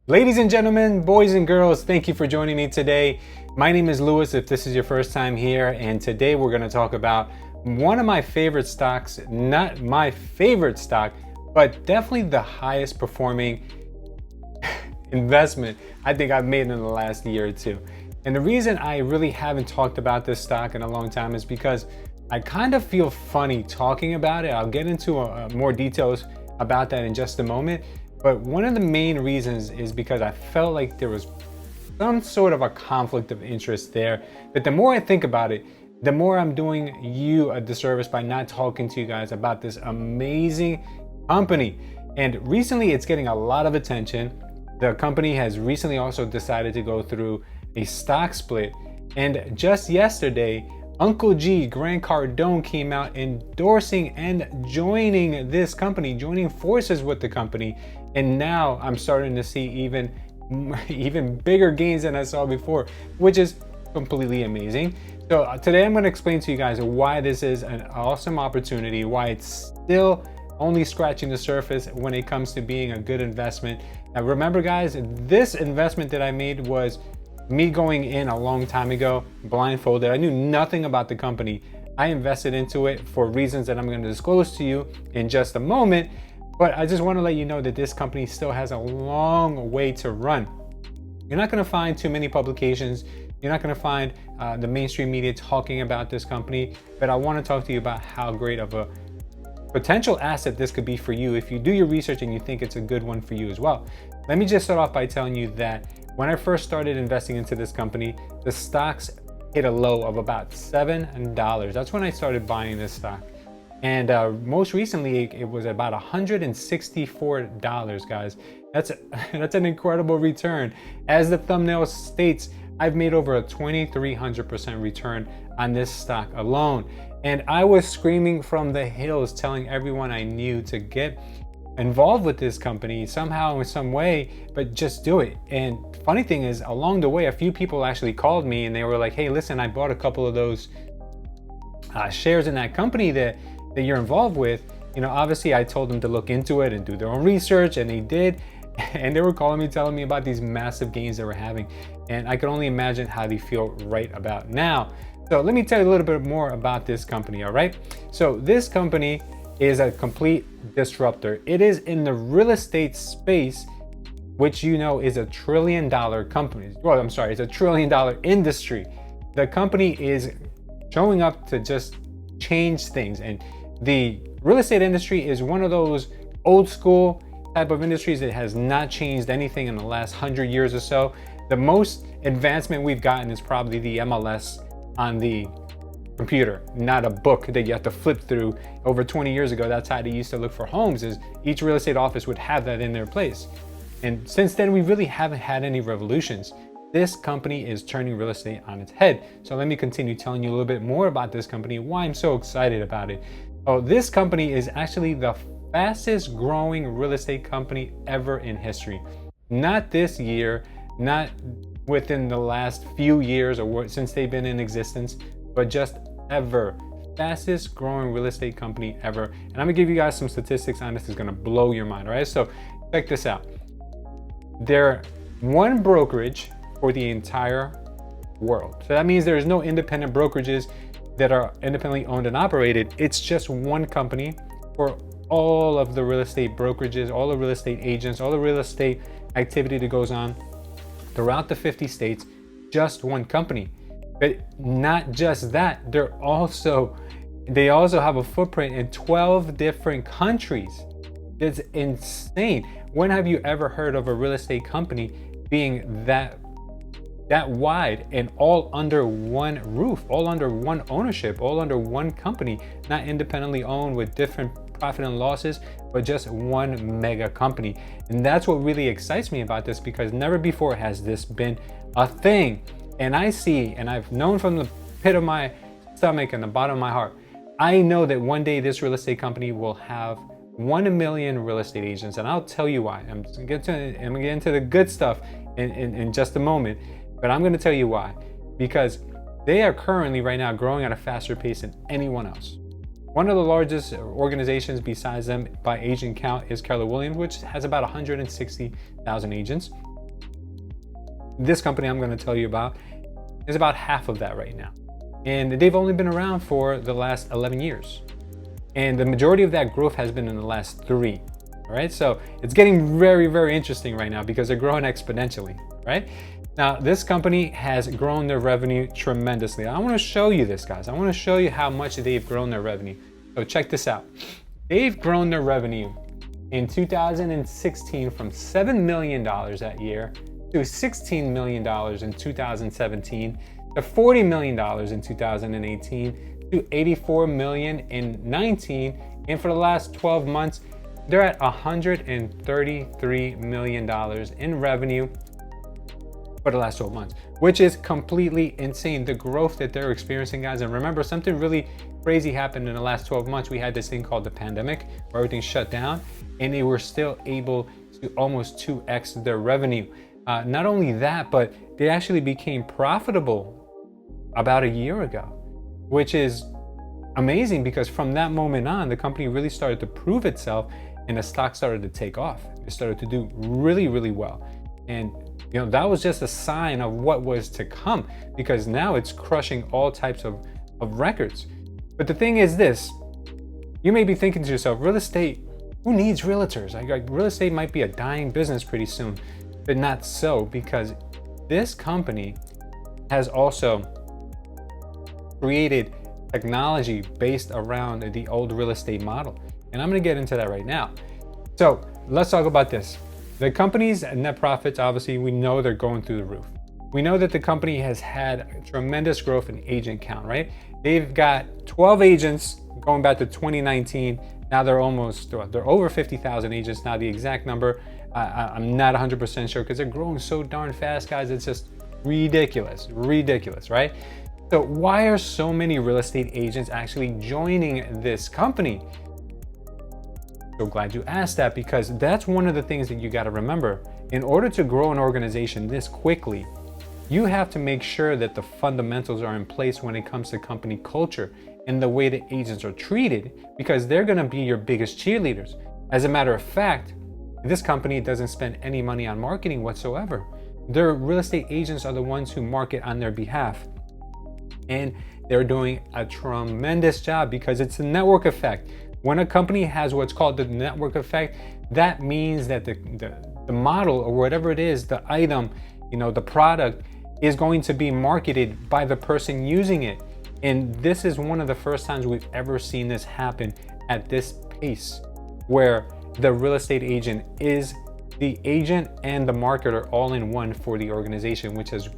Ladies and gentlemen, boys and girls, thank you for joining me today. My name is Louis if this is your first time here, and today we're going to talk about one of my favorite stocks, not my favorite stock, but definitely the highest performing investment I think I've made in the last year or two. And the reason I really haven't talked about this stock in a long time is because I kind of feel funny talking about it. I'll get into more details about that in just a moment. But one of the main reasons is because I felt like there was some sort of a conflict of interest there. But the more I think about it, the more I'm doing you a disservice by not talking to you guys about this amazing company. And recently it's getting a lot of attention. The company has recently also decided to go through a stock split. And just yesterday, Uncle G, Grant Cardone, came out endorsing and joining this company, joining forces with the company. And now I'm starting to see even bigger gains than I saw before, which is completely amazing. So today I'm going to explain to you guys why this is an awesome opportunity, why it's still only scratching the surface when it comes to being a good investment. Now remember guys, this investment that I made was me going in a long time ago, blindfolded. I knew nothing about the company. I invested into it for reasons that I'm going to disclose to you in just a moment. But I just want to let you know that this company still has a long way to run. You're not going to find too many publications. You're not going to find the mainstream media talking about this company. But I want to talk to you about how great of a potential asset this could be for you if you do your research and you think it's a good one for you as well. Let me just start off by telling you that when I first started investing into this company, the stocks hit a low of about $7. That's when I started buying this stock. And most recently, it was about $164, guys. That's an incredible return. As the thumbnail states, I've made over a 2,300% return on this stock alone. And I was screaming from the hills, telling everyone I knew to get involved with this company somehow in some way, but just do it. And funny thing is, along the way, a few people actually called me and they were like, hey, listen, I bought a couple of those shares in that company that you're involved with. You know, obviously I told them to look into it and do their own research, and they did. And they were calling me, telling me about these massive gains they were having. And I could only imagine how they feel right about now. So let me tell you a little bit more about this company, all right? So this company is a complete disruptor. It is in the real estate space, which you know is a $1 trillion company. Well, I'm sorry, it's a $1 trillion industry. The company is showing up to just change things. And the real estate industry is one of those old school type of industries that has not changed anything in the last 100 years or so. The most advancement we've gotten is probably the MLS on the computer, not a book that you have to flip through. Over 20 years ago, that's how they used to look for homes, is each real estate office would have that in their place. And since then, we really haven't had any revolutions. This company is turning real estate on its head. So let me continue telling you a little bit more about this company, why I'm so excited about it. Oh, this company is actually the fastest growing real estate company ever in history. Not this year, not within the last few years or since they've been in existence, but just ever. Fastest growing real estate company ever. And I'm gonna give you guys some statistics on this. It's gonna blow your mind, all right? So check this out. They're one brokerage for the entire world. So that means there's no independent brokerages that are independently owned and operated. It's just one company for all of the real estate brokerages, all the real estate agents, all the real estate activity that goes on throughout the 50 states, just one company. But not just that, they also have a footprint in 12 different countries. That's insane. When have you ever heard of a real estate company being that wide and all under one roof, all under one ownership, all under one company, not independently owned with different profit and losses, but just one mega company? And that's what really excites me about this, because never before has this been a thing. And I see, and I've known from the pit of my stomach and the bottom of my heart, I know that one day this real estate company will have 1 million real estate agents. And I'll tell you why. I'm gonna get into the good stuff in just a moment. But I'm going to tell you why. Because they are currently right now growing at a faster pace than anyone else. One of the largest organizations besides them by agent count is Keller Williams, which has about 160,000 agents. this company I'm going to tell you about is about half of that right now. And they've only been around for the last 11 years. And the majority of that growth has been in the last 3. All right, so it's getting very, very interesting right now because they're growing exponentially, right? Now, this company has grown their revenue tremendously. I want to show you this, guys. I want to show you how much they've grown their revenue. So check this out. They've grown their revenue in 2016 from $7 million that year to $16 million in 2017 to $40 million in 2018 to $84 million in 19, and for the last 12 months, they're at $133 million in revenue for the last 12 months, which is completely insane. The growth that they're experiencing, guys. And remember, something really crazy happened in the last 12 months. We had this thing called the pandemic where everything shut down, and they were still able to almost 2x their revenue. Not only that, but they actually became profitable about a year ago, which is amazing because from that moment on, the company really started to prove itself and the stock started to take off. It started to do really, really well. And you know, that was just a sign of what was to come, because now it's crushing all types of records. But the thing is this, you may be thinking to yourself, real estate, who needs realtors? Like real estate might be a dying business pretty soon, but not so, because this company has also created technology based around the old real estate model. And I'm gonna get into that right now. So let's talk about this. The company's net profits, obviously, we know they're going through the roof. We know that the company has had tremendous growth in agent count, right? They've got 12 agents going back to 2019. Now they're over 50,000 agents. Now the exact number, I'm not 100% sure because they're growing so darn fast, guys. It's just ridiculous, right? So why are so many real estate agents actually joining this company? So glad you asked that, because that's one of the things that you got to remember. In order to grow an organization this quickly, you have to make sure that the fundamentals are in place when it comes to company culture and the way the agents are treated, because they're going to be your biggest cheerleaders. As a matter of fact, this company doesn't spend any money on marketing whatsoever. Their real estate agents are the ones who market on their behalf. And they're doing a tremendous job because it's a network effect. When a company has what's called the network effect, that means that the model or whatever it is, the item, you know, the product is going to be marketed by the person using it. And this is one of the first times we've ever seen this happen at this pace, where the real estate agent is the agent and the marketer all in one for the organization, which has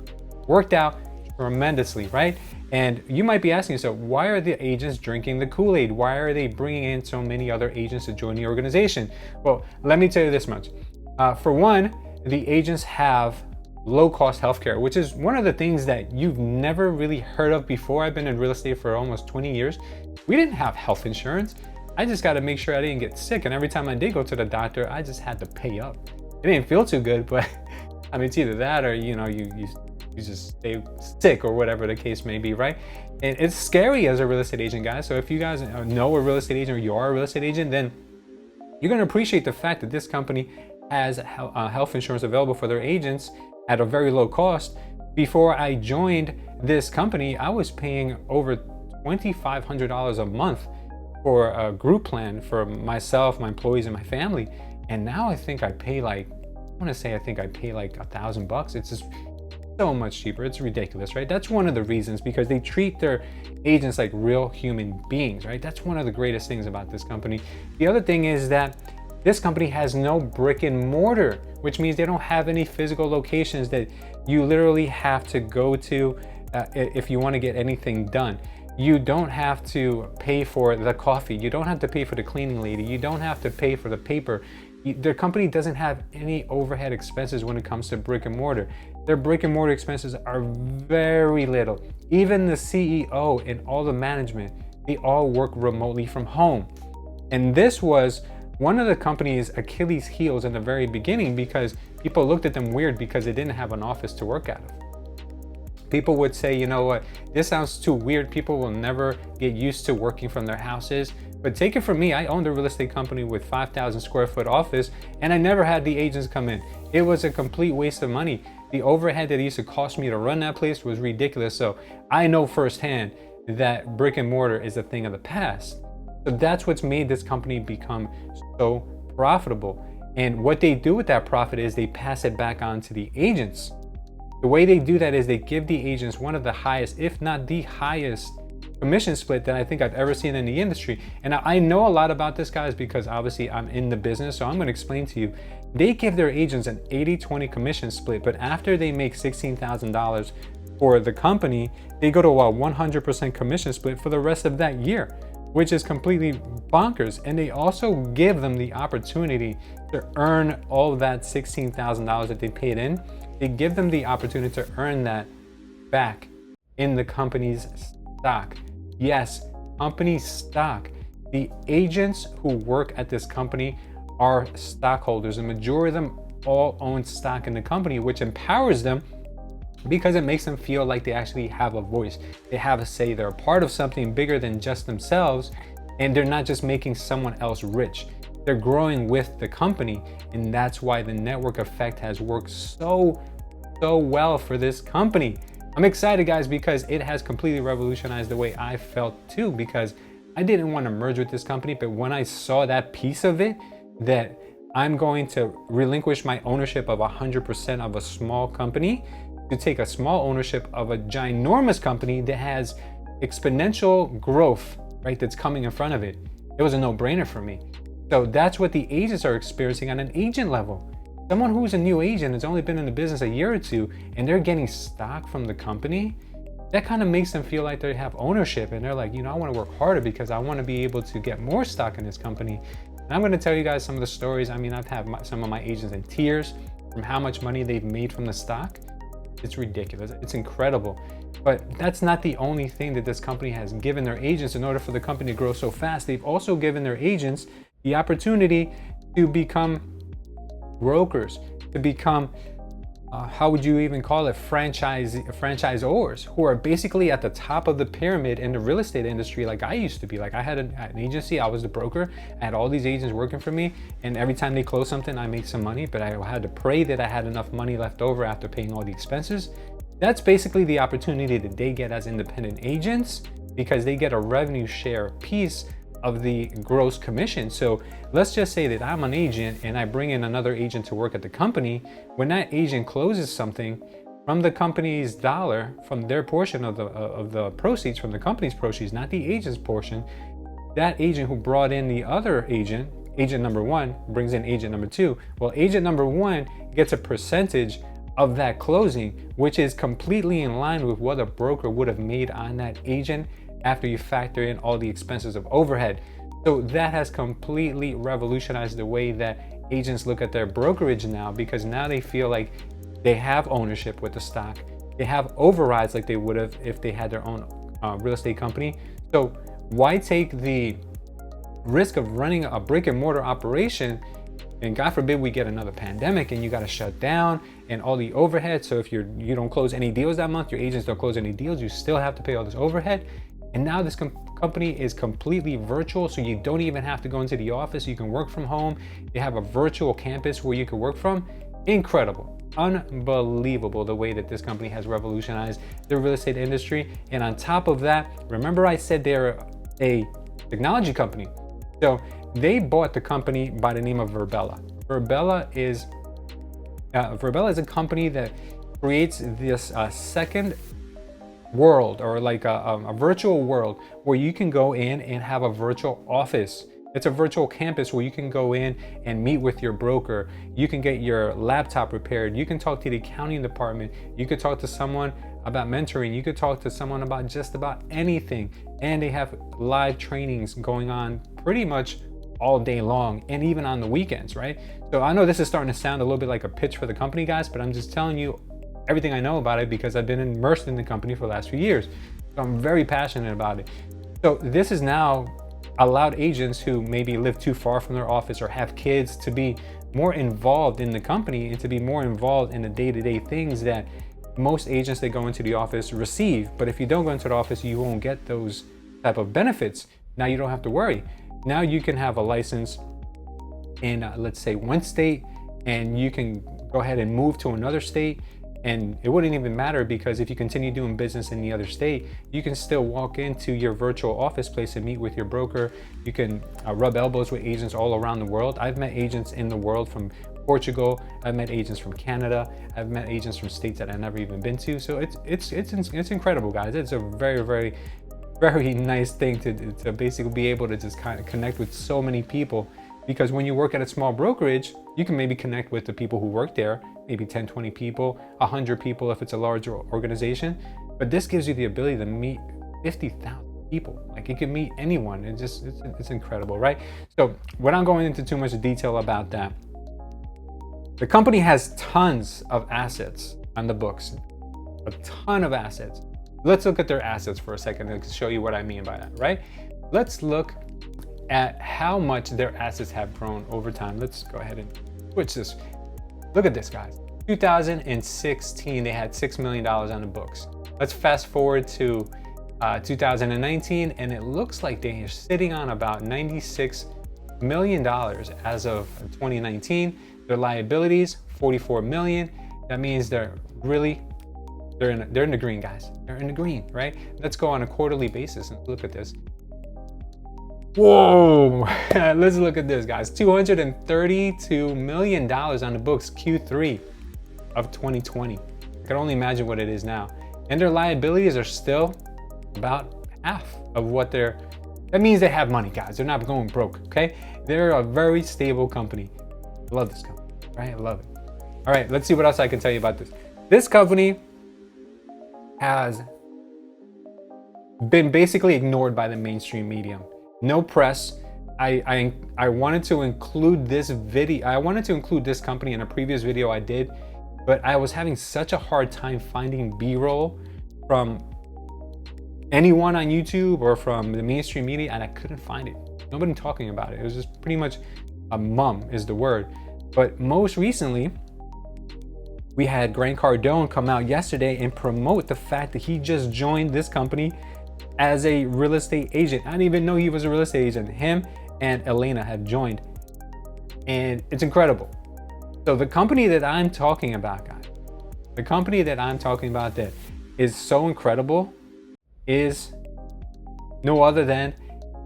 worked out tremendously, right? And you might be asking yourself, why are the agents drinking the Kool-Aid? Why are they bringing in so many other agents to join the organization? Well, let me tell you this much. For one, the agents have low-cost healthcare, which is one of the things that you've never really heard of before. I've been in real estate for almost 20 years. We didn't have health insurance. I just got to make sure I didn't get sick. And every time I did go to the doctor, I just had to pay up. It didn't feel too good, but I mean, it's either that or, you know, you just stay sick or whatever the case may be, right? And it's scary as a real estate agent, guys. So if you guys know a real estate agent or you are a real estate agent, then you're going to appreciate the fact that this company has health insurance available for their agents at a very low cost. Before I joined this company, I was paying over $2,500 a month for a group plan for myself, my employees, and my family. And now I think I pay like, I think I pay like $1,000. It's just so much cheaper. It's ridiculous, right? That's one of the reasons, because they treat their agents like real human beings, right? That's one of the greatest things about this company. The other thing is that this company has no brick and mortar, which means they don't have any physical locations that you literally have to go to if you want to get anything done. You don't have to pay for the coffee. You don't have to pay for the cleaning lady. You don't have to pay for the paper. Their company doesn't have any overhead expenses when it comes to brick and mortar. Their brick and mortar expenses are very little. Even the CEO and all the management, they all work remotely from home. And this was one of the company's Achilles heels in the very beginning, because people looked at them weird because they didn't have an office to work out of. People would say, you know what, this sounds too weird. People will never get used to working from their houses. But take it from me, I owned a real estate company with 5,000 square foot office, and I never had the agents come in. It was a complete waste of money. The overhead that it used to cost me to run that place was ridiculous. So I know firsthand that brick and mortar is a thing of the past. So that's what's made this company become so profitable. And what they do with that profit is they pass it back on to the agents. The way they do that is they give the agents one of the highest, if not the highest, commission split that I think I've ever seen in the industry. And I know a lot about this, guys, because obviously I'm in the business. So I'm going to explain to you. They give their agents an 80-20 commission split, but after they make $16,000 for the company, they go to a 100% commission split for the rest of that year, which is completely bonkers. And they also give them the opportunity to earn all of that $16,000 that they paid in. They give them the opportunity to earn that back in the company's stock. Yes, company stock. The agents who work at this company are stockholders. The majority of them all own stock in the company, which empowers them because it makes them feel like they actually have a voice. They have a say. They're a part of something bigger than just themselves, and they're not just making someone else rich. They're growing with the company, and that's why the network effect has worked so well for this company. I'm excited, guys, because it has completely revolutionized the way I felt too, because I didn't want to merge with this company, but when I saw that piece of it, that I'm going to relinquish my ownership of 100% of a small company to take a small ownership of a ginormous company that has exponential growth, right, that's coming in front of it. It was a no-brainer for me. So that's what the agents are experiencing on an agent level. Someone who's a new agent has only been in the business a year or two, and they're getting stock from the company. That kind of makes them feel like they have ownership, and they're like, I want to work harder because I want to be able to get more stock in this company. And I'm going to tell you guys some of the stories. I mean, I've had some of my agents in tears from how much money they've made from the stock. It's ridiculous. It's incredible. But that's not the only thing that this company has given their agents in order for the company to grow so fast. They've also given their agents the opportunity to become brokers, to become how would you even call it, franchisors, who are basically at the top of the pyramid in the real estate industry, like I used to be. Like I had an agency, I was the broker, I had all these agents working for me, and every time they closed something, I made some money, but I had to pray that I had enough money left over after paying all the expenses. That's basically the opportunity that they get as independent agents, because they get a revenue share piece of the gross commission. So let's just say that I'm an agent and I bring in another agent to work at the company. When that agent closes something from the company's dollar, from their portion of the proceeds, from the company's proceeds, not the agent's portion, that agent who brought in the other agent, agent number one, brings in agent number two. Well, agent number one gets a percentage of that closing, which is completely in line with what a broker would have made on that agent after you factor in all the expenses of overhead. So that has completely revolutionized the way that agents look at their brokerage now, because now they feel like they have ownership with the stock. They have overrides like they would have if they had their own real estate company. So why take the risk of running a brick and mortar operation, and God forbid we get another pandemic and you got to shut down and all the overhead. So if you don't close any deals that month, your agents don't close any deals, you still have to pay all this overhead. And now this company is completely virtual, so you don't even have to go into the office. You can work from home. They have a virtual campus where you can work from. Incredible, unbelievable the way that this company has revolutionized the real estate industry. And on top of that, remember I said they're a technology company. So they bought the company by the name of WEBULL. WEBULL is a company that creates this second world, or like a virtual world where you can go in and have a virtual office. It's a virtual campus where you can go in and meet with your broker. You can get your laptop repaired. You can talk to the accounting department. You could talk to someone about mentoring. You could talk to someone about just about anything. And they have live trainings going on pretty much all day long, and even on the weekends, right? So I know this is starting to sound a little bit like a pitch for the company, guys, but I'm just telling you everything I know about it because I've been immersed in the company for the last few years. So I'm very passionate about it. So this has now allowed agents who maybe live too far from their office or have kids to be more involved in the company and to be more involved in the day-to-day things that most agents that go into the office receive. But if you don't go into the office, you won't get those type of benefits. Now you don't have to worry. Now you can have a license in let's say one state, and you can go ahead and move to another state, and it wouldn't even matter, because if you continue doing business in the other state, you can still walk into your virtual office place and meet with your broker. You can rub elbows with agents all around the world. I've met agents in the world from Portugal. I've met agents from Canada. I've met agents from states that I've never even been to. So it's incredible, guys. It's a very nice thing to basically be able to just kind of connect with so many people. Because when you work at a small brokerage, you can maybe connect with the people who work there, maybe 10, 20 people, 100 people if it's a larger organization. But this gives you the ability to meet 50,000 people. Like, you can meet anyone. It's incredible, right? So without going into too much detail about that, the company has tons of assets on the books, a ton of assets. Let's look at their assets for a second to show you what I mean by that, right? Let's look at how much their assets have grown over time. Let's go ahead and switch this. Look at this, guys. 2016, they had $6 million on the books. Let's fast forward to 2019, and it looks like they are sitting on about $96 million as of 2019. Their liabilities, $44 million. That means they're in the green, guys. They're in the green, right? Let's go on a quarterly basis and look at this. Whoa, let's look at this, guys. $232 million on the books, Q3 of 2020. I can only imagine what it is now. And their liabilities are still about half of what that means they have money, guys. They're not going broke, okay? They're a very stable company. I love this company, right? I love it. All right, let's see what else I can tell you about this. This company has been basically ignored by the mainstream media. No press. I wanted to include this video. I wanted to include this company in a previous video I did, but I was having such a hard time finding B-roll from anyone on YouTube or from the mainstream media, and I couldn't find it. Nobody talking about it. It was just pretty much a mum is the word. But most recently, we had Grant Cardone come out yesterday and promote the fact that he just joined this company as a real estate agent. I didn't even know he was a real estate agent. Him and Elena have joined, and it's incredible. So the company that I'm talking about, guys, the company that I'm talking about that is so incredible is no other than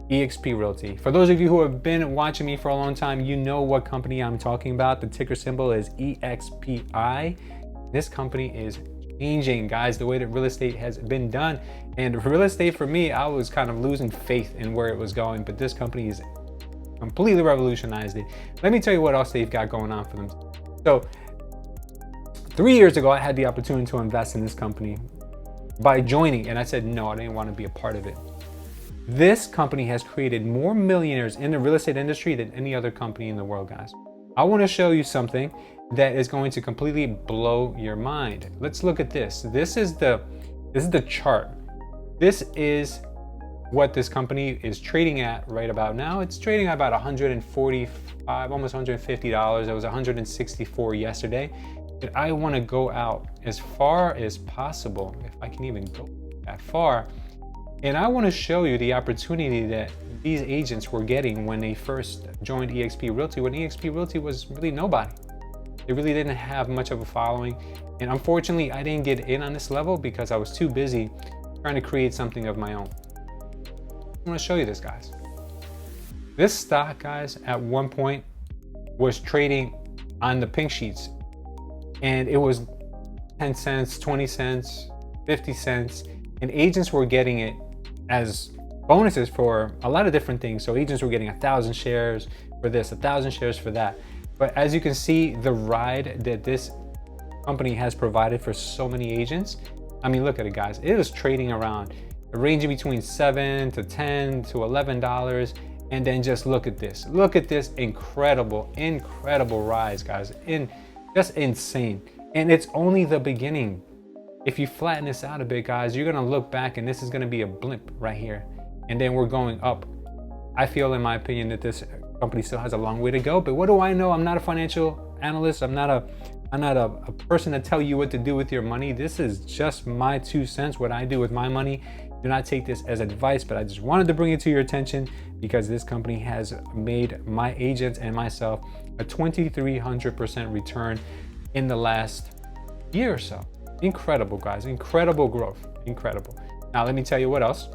EXP Realty. For those of you who have been watching me for a long time, you know what company I'm talking about. The ticker symbol is EXPI. This company is changing, guys, the way that real estate has been done. And real estate, for me, I was kind of losing faith in where it was going, but this company has completely revolutionized it. Let me tell you what else they've got going on for them. So 3 years ago, I had the opportunity to invest in this company by joining, and I said no, I didn't want to be a part of it. This company has created more millionaires in the real estate industry than any other company in the world, guys. I want to show you something that is going to completely blow your mind. Let's look at this. This is the chart. This is what this company is trading at right about now. It's trading at about $145, almost $150. It was $164 yesterday. But I want to go out as far as possible, if I can even go that far. And I want to show you the opportunity that these agents were getting when they first joined EXP Realty, when EXP Realty was really nobody. They really didn't have much of a following. And unfortunately, I didn't get in on this level because I was too busy trying to create something of my own. I want to show you this, guys. This stock, guys, at one point was trading on the pink sheets, and it was 10 cents, 20 cents, 50 cents, and agents were getting it as bonuses for a lot of different things. So agents were getting 1,000 shares for this, 1,000 shares for that. But as you can see, the ride that this company has provided for so many agents, I mean, look at it, guys. It was trading around, ranging between $7 to $10 to $11. And then just look at this. Look at this incredible rise, guys. Just insane. And it's only the beginning. If you flatten this out a bit, guys, you're gonna look back and this is gonna be a blimp right here. And then we're going up. I feel, in my opinion, that this company still has a long way to go, but what do I know? I'm not a financial analyst. I'm not a person to tell you what to do with your money. This is just my 2 cents, what I do with my money. Do not take this as advice, but I just wanted to bring it to your attention because this company has made my agents and myself a 2,300% return in the last year or so. Incredible, guys, incredible growth, incredible. Now, let me tell you what else.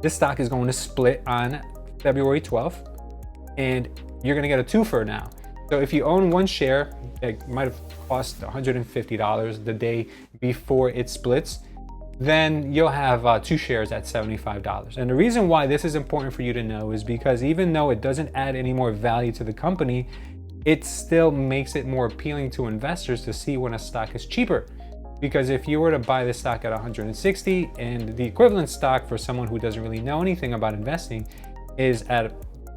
This stock is going to split on February 12th, and you're gonna get a twofer now. So if you own one share, it might have cost $150 the day before it splits, then you'll have 2 shares at $75. And the reason why this is important for you to know is because even though it doesn't add any more value to the company, it still makes it more appealing to investors to see when a stock is cheaper. Because if you were to buy this stock at 160 and the equivalent stock for someone who doesn't really know anything about investing is at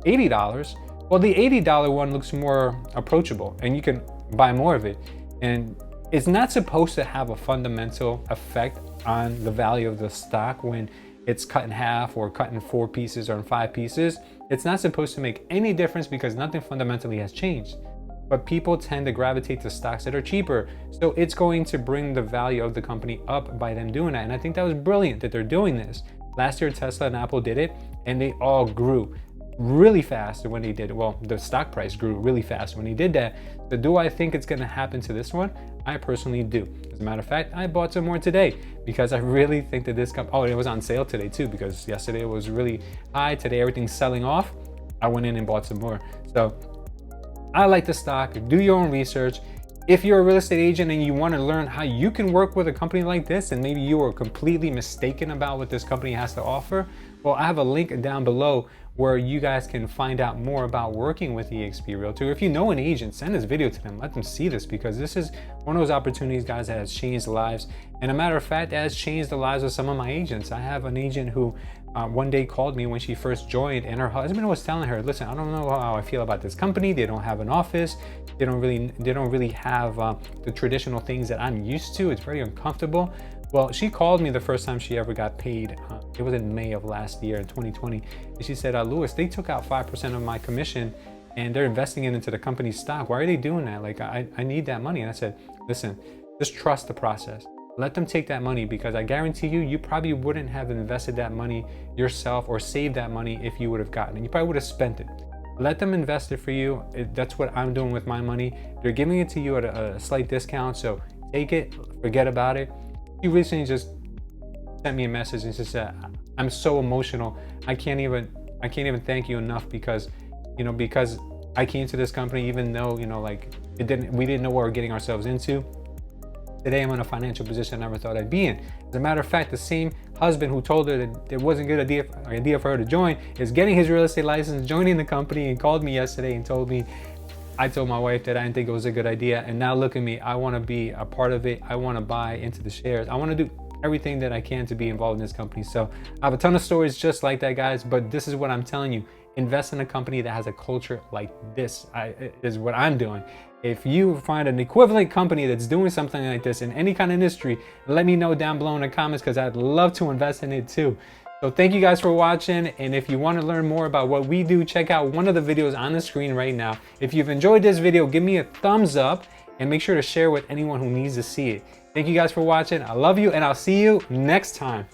$80, well, the $80 one looks more approachable and you can buy more of it. And it's not supposed to have a fundamental effect on the value of the stock when it's cut in half or cut in 4 pieces or in 5 pieces. It's not supposed to make any difference because nothing fundamentally has changed. But people tend to gravitate to stocks that are cheaper. So it's going to bring the value of the company up by them doing that. And I think that was brilliant that they're doing this. Last year, Tesla and Apple did it, and they all grew really fast when they did it. Well, the stock price grew really fast when they did that. So do I think it's going to happen to this one? I personally do. As a matter of fact, I bought some more today because I really think that this company, oh, it was on sale today too, because yesterday it was really high. Today, everything's selling off. I went in and bought some more. So I like the stock. Do your own research. If you're a real estate agent and you want to learn how you can work with a company like this, and maybe you are completely mistaken about what this company has to offer, well, I have a link down below where you guys can find out more about working with EXP Realty. If you know an agent, send this video to them. Let them see this because this is one of those opportunities, guys, that has changed lives. And a matter of fact, it has changed the lives of some of my agents. I have an agent who one day called me when she first joined, and her husband was telling her, listen, I don't know how I feel about this company. They don't have an office. They don't really have the traditional things that I'm used to. It's very uncomfortable. Well, she called me the first time she ever got paid. It was in May of last year in 2020. And she said, Louis, they took out 5% of my commission and they're investing it into the company's stock. Why are they doing that? Like, I need that money. And I said, listen, just trust the process. Let them take that money because I guarantee you, you probably wouldn't have invested that money yourself or saved that money if you would have gotten it. You probably would have spent it. Let them invest it for you. That's what I'm doing with my money. They're giving it to you at a slight discount. So take it, forget about it. She recently just sent me a message and she said, I'm so emotional. I can't even thank you enough because I came to this company even though, we didn't know what we're getting ourselves into. Today I'm in a financial position I never thought I'd be in. As a matter of fact, the same husband who told her that it wasn't a good idea for her to join is getting his real estate license, joining the company, and called me yesterday and told me, I told my wife that I didn't think it was a good idea, and now look at me. I want to be a part of it. I want to buy into the shares. I want to do everything that I can to be involved in this company. So I have a ton of stories just like that, guys, but this is what I'm telling you. Invest in a company that has a culture like this is what I'm doing. If you find an equivalent company that's doing something like this in any kind of industry, let me know down below in the comments because I'd love to invest in it too. So thank you guys for watching, and if you want to learn more about what we do, check out one of the videos on the screen right now. If you've enjoyed this video, give me a thumbs up and make sure to share with anyone who needs to see it. Thank you guys for watching. I love you, and I'll see you next time.